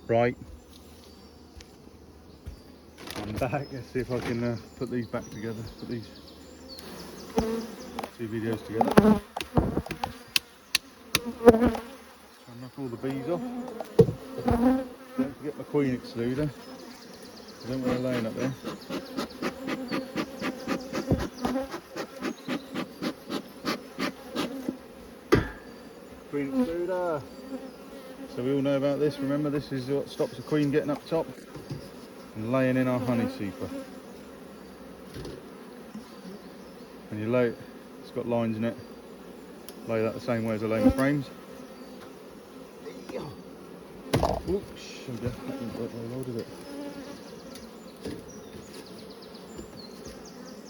Right, I'm back. Let's see if I can put these back together, put these two videos together. Try and knock all the bees off. Don't forget my queen excluder. I don't want her laying up there. Queen excluder. So we all know about this. Remember, this is what stops the queen getting up top and laying in our honey super. When you lay it, it's got lines in it. Lay that the same way as I lay my frames. Oops, I definitely loaded it.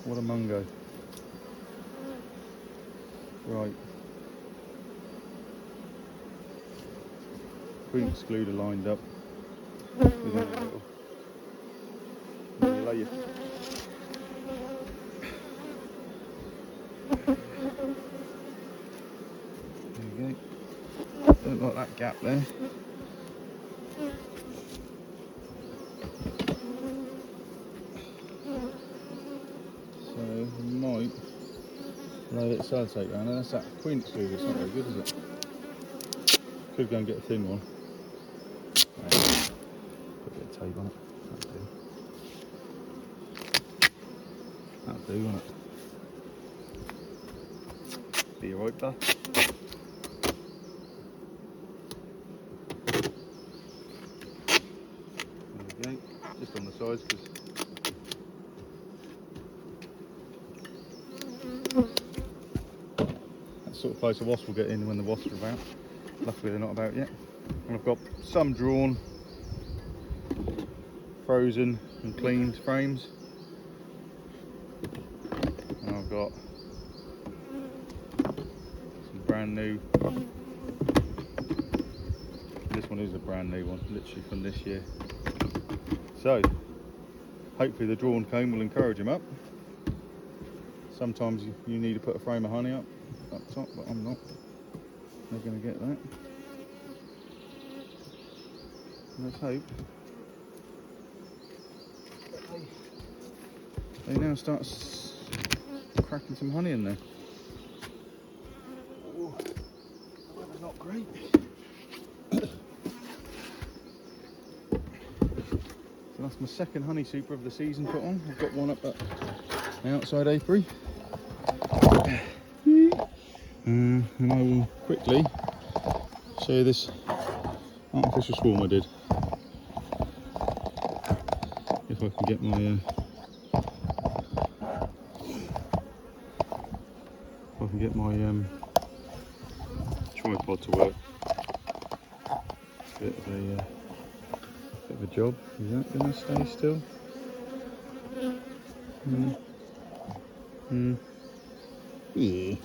What a mungo. Right. Queen excluder lined up. With a little. You lay your there you go. Don't like that gap there. So we might lay a bit of sellotape around there. That's that queen excluder. It's not very good, is it? Could go and get a thin one. Put a bit of tape on it. That'll do, won't it? Be alright, Beth. There we go. Just on the sides, because that sort of place a wasp will get in when the wasps are about. Luckily they're not about yet. And I've got some drawn, frozen and cleaned frames. And I've got some brand new. This one is a brand new one, literally from this year. So, hopefully the drawn comb will encourage them up. Sometimes you need to put a frame of honey up top, but I'm not. They're going to get that. Let's hope. They now start cracking some honey in there. Oh, the weather's not great. So that's my second honey super of the season put on. I've got one up at the outside apiary. And I will quickly show you this artificial swarm I did. If I can get my tripod to work. Bit of a job. Is that going to stay still? Yeah.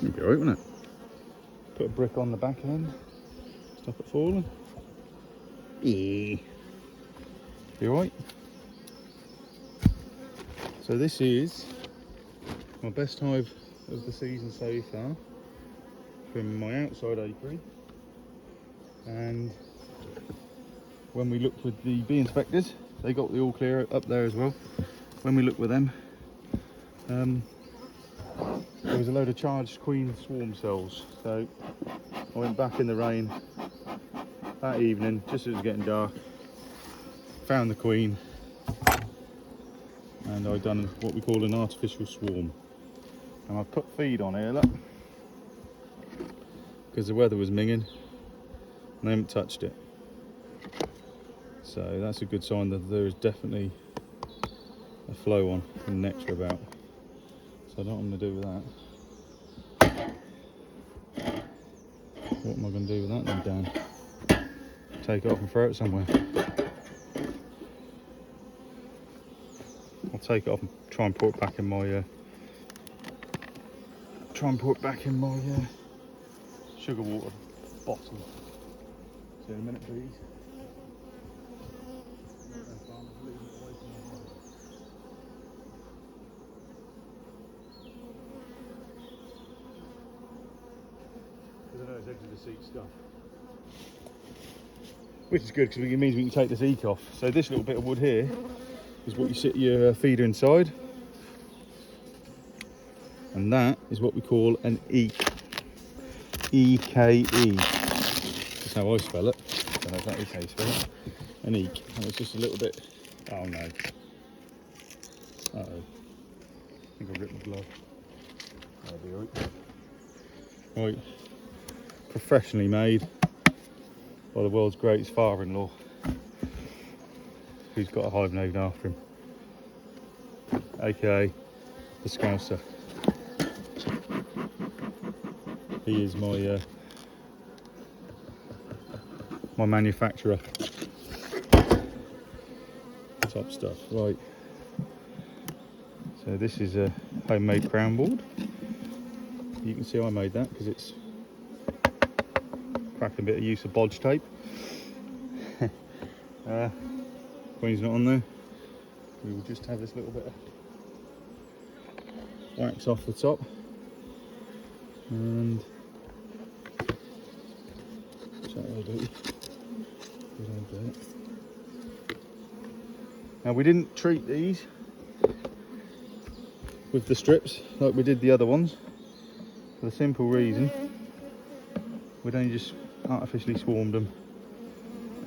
It'll be alright, won't it? Put a brick on the back end. Stop it falling. Yeah. Be alright. So this is my best hive of the season so far from my outside apiary, and when we looked with the bee inspectors, they got the all clear up there as well. When we looked with them, there was a load of charged queen swarm cells, so I went back in the rain that evening just as it was getting dark, found the queen, and I've done what we call an artificial swarm. And I've put feed on here, look, because the weather was minging and I haven't touched it. So that's a good sign that there is definitely a flow on and nectar about. So I don't know what I'm going to do with that. What am I going to do with that then, Dan? Take it off and throw it somewhere. I'll take it off and try and pour it back in my sugar water bottle. See you in a minute, please. Because I know it's edge of the seat stuff. which is good because it means we can take this eek off. So this little bit of wood here is what you sit your feeder inside, and that is what we call an eek. E-K-E. That's how I spell it. I don't know if that is how you spell it. An eek. And it's just a little bit. Oh no. Uh oh. I think I've ripped my glove. That'll be alright. Right. Professionally made by the world's greatest father-in-law, who's got a hive named after him, aka the Scouser. He is my my manufacturer. Top stuff. Right. So this is a homemade crown board. You can see I made that because it's cracking a bit of use of bodge tape. Queen's not on there. We will just have this little bit of wax off the top, and so that'll do. Now we didn't treat these with the strips like we did the other ones, for the simple reason we'd only just artificially swarmed them,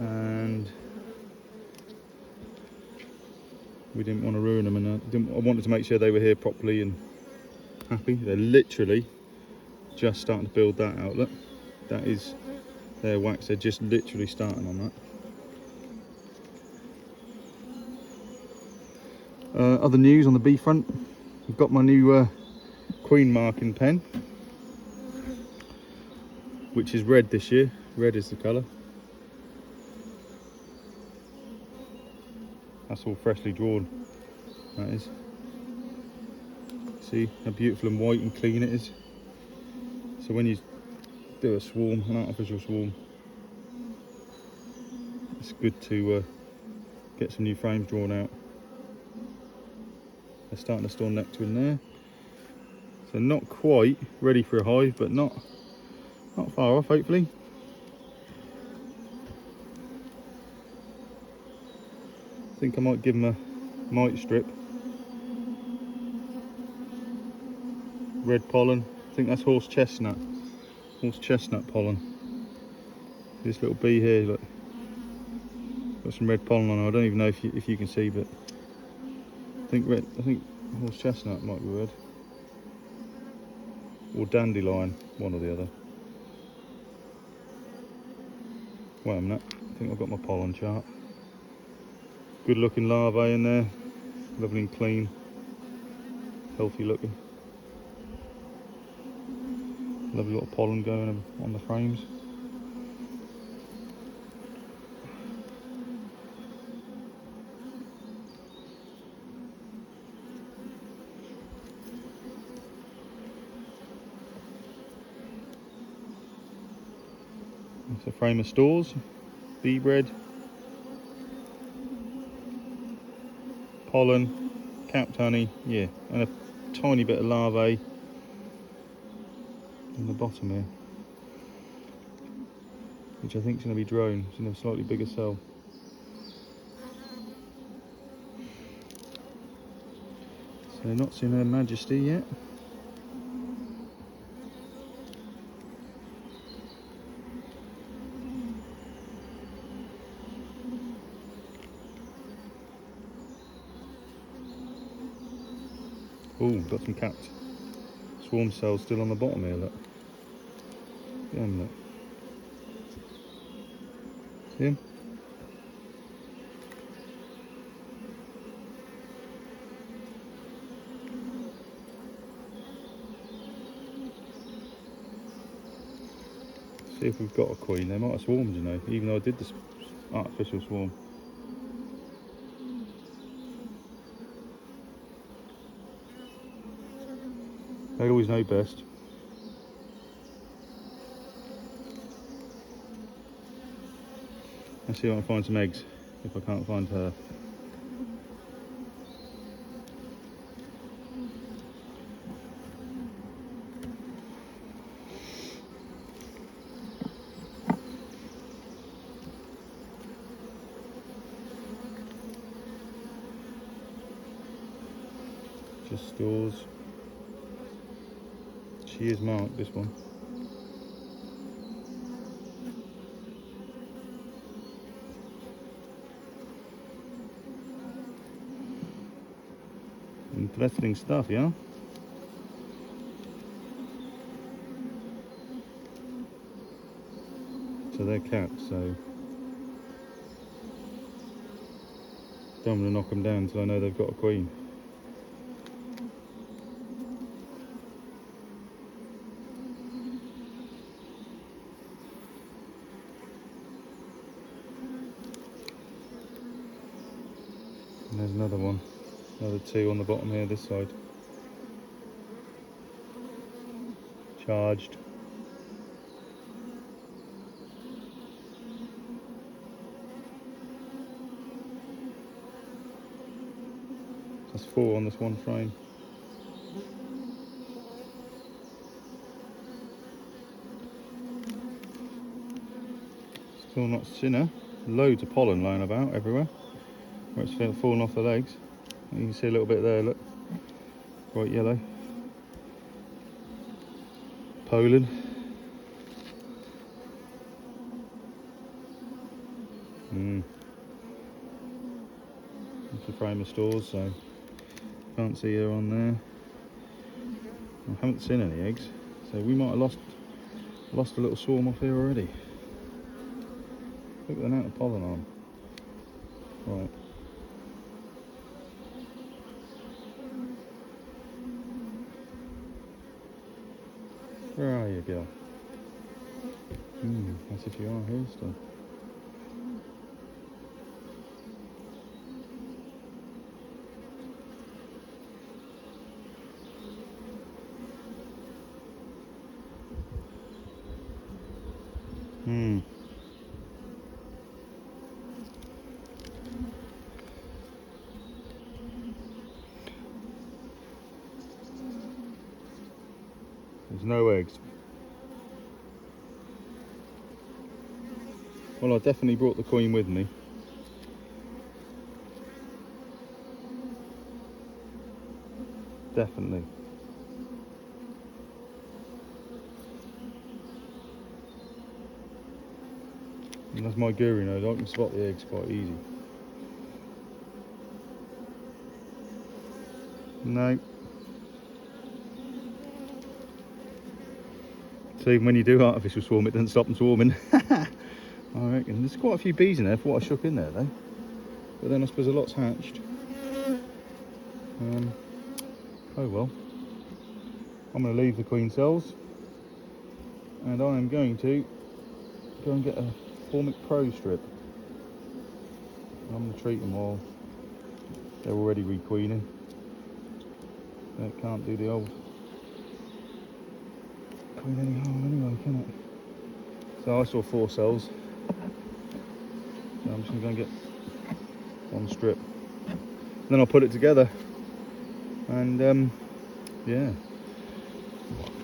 and we didn't want to ruin them, and I wanted to make sure they were here properly and happy. They're literally just starting to build that out. Look, that is their wax. They're just literally starting on that. Other news on the bee front, I've got my new queen marking pen, which is red this year. Red is the colour. That's all freshly drawn, that is. See how beautiful and white and clean it is. So when you do a swarm, an artificial swarm, it's good to get some new frames drawn out. They're starting to store nectar in there, so not quite ready for a hive, but not far off, hopefully. I think I might give them a mite strip. Red pollen. I think that's horse chestnut pollen. This little bee here, look, got some red pollen on her. I don't even know if you can see, but I think horse chestnut might be red, or dandelion, one or the other. Wait a minute, I think I've got my pollen chart. Good looking larvae in there, lovely and clean, healthy looking. Lovely lot of pollen going on the frames. It's a frame of stores, bee bread, pollen, capped honey, yeah, and a tiny bit of larvae in the bottom here, which I think is going to be drone. It's in a slightly bigger cell. So not seen Her Majesty yet. Oh, got some capped swarm cells still on the bottom here, look. Damn, look. See him? See if we've got a queen. They might have swarmed, you know, even though I did this artificial swarm. They always know best. Let's see if I can find some eggs, if I can't find her. the stores. She is marked, this one. Interesting stuff, yeah? So they're capped, so don't want to knock them down until I know they've got a queen. And there's another one, another two on the bottom here, this side. Charged. That's 4 on this one frame. Still not sinner. Loads of pollen lying about everywhere. Where it's falling off the legs. You can see a little bit there, look. Bright yellow. Pollen. That's the frame of stores, so can't see her on there. I haven't seen any eggs, so we might have lost a little swarm off here already. Look at the amount of pollen on. Right. Where are you, girl? As if you are here still. There's no eggs. Well, I definitely brought the queen with me. Definitely. And that's my guru nose. I can spot the eggs quite easy. No. So even when you do artificial swarm, it doesn't stop them swarming. I reckon. There's quite a few bees in there for what I shook in there though. But then I suppose a lot's hatched. Oh well. I'm going to leave the queen cells. And I am going to go and get a Formic Pro strip. I'm going to treat them while they're already requeening. It can't do the old queen any harm anyway, can it? So I saw 4 cells. So I'm just going to go and get one strip. And then I'll put it together. And yeah.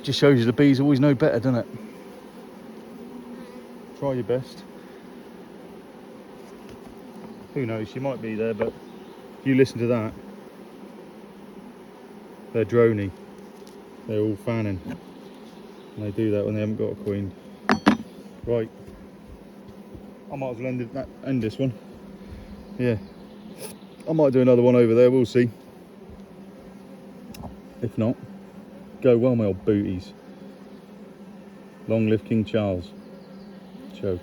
Just shows you the bees always know better, doesn't it? Try your best. Who knows, she might be there, but if you listen to that, they're droning. They're all fanning. And they do that when they haven't got a queen. Right. I might as well end this one. Yeah. I might do another one over there, we'll see. If not, go well, my old booties. Long live King Charles. Ciao.